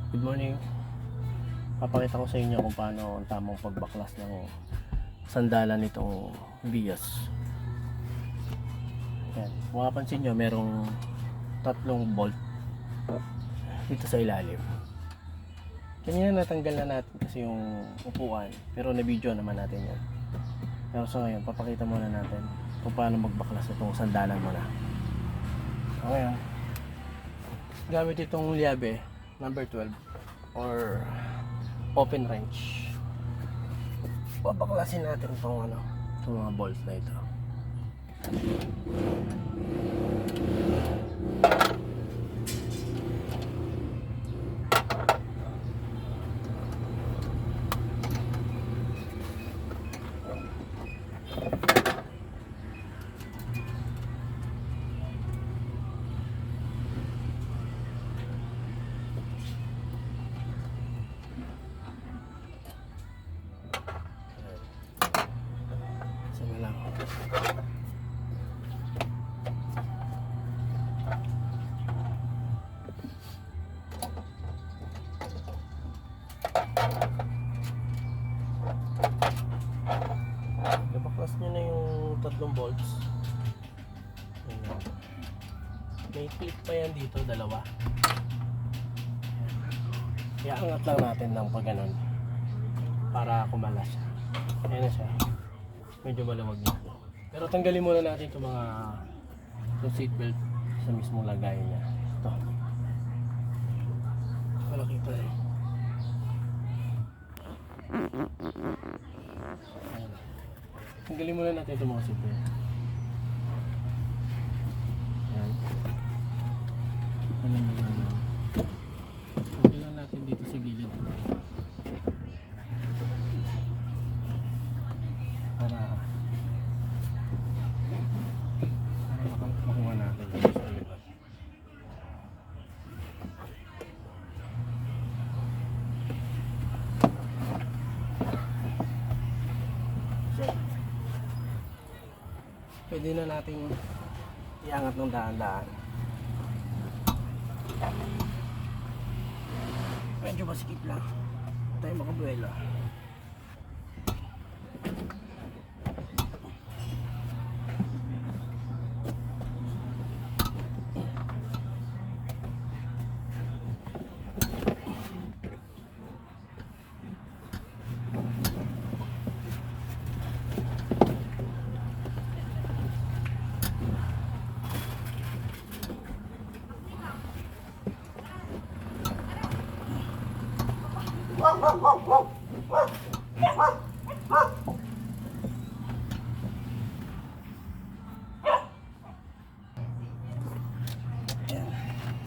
Good morning. Papakita ko sa inyo kung paano ang tamang pagbaklas ng sandalan nitong Vios. Yan. Kung mapapansin nyo, merong tatlong bolt dito sa ilalim. Kanina natanggal na natin kasi yung upuan, pero na-video naman natin yan. Pero sa ngayon, papakita muna natin kung paano magbaklas itong sandalan muna. Okay, gamit itong liabe number 12 or open wrench. Babaklasin natin itong mga bolts na ito. Baklas nyo na yung tatlong bolts. May clip pa yan dito, dalawa. Kaya angat lang natin ng pag ganun para kumala siya. Ayan na siya. Medyo maluwag na. Pero tanggalin muna natin itong mga seatbelt sa mismong lagayan niya. Ito. Malakita eh. Ayan. Tanggalin muna natin itong mga seatbelt. Ayan. Tanggalin natin dito sa gilid. Para makuha natin dito sa likod. Pwede na nating iangat ng daan-daan. Medyo masikip lang. Tayo makabuelo. Ayan.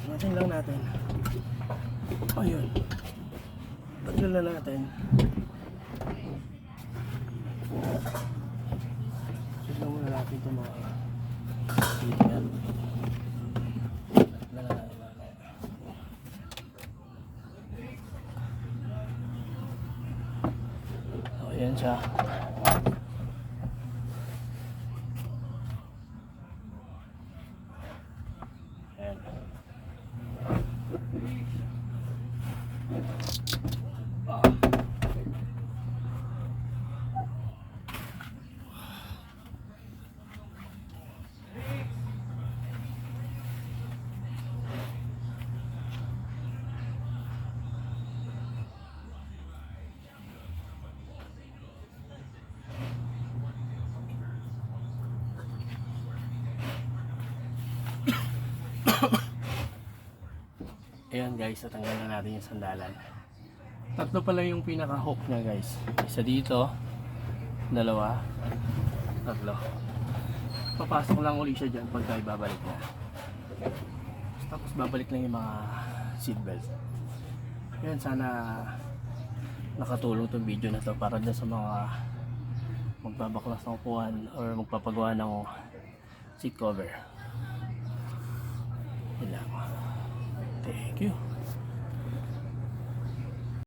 Natin lang natin. Ayun. Taglan na natin. Tignan muna natin ito mga yan. Ayan siya. Ayan. Ayan guys, natanggal na natin yung sandalan. Tatlo pala yung pinaka-hook niya guys. Isa dito, dalawa, tatlo. Papasok lang ulit siya dyan pagka ibabalik na. Tapos babalik lang yung mga seatbelt. Ayan, sana nakatulong itong video na to para dyan sa mga magbabaklas ng upuan or magpapagawa ng seat cover. Yun lang. Thank you.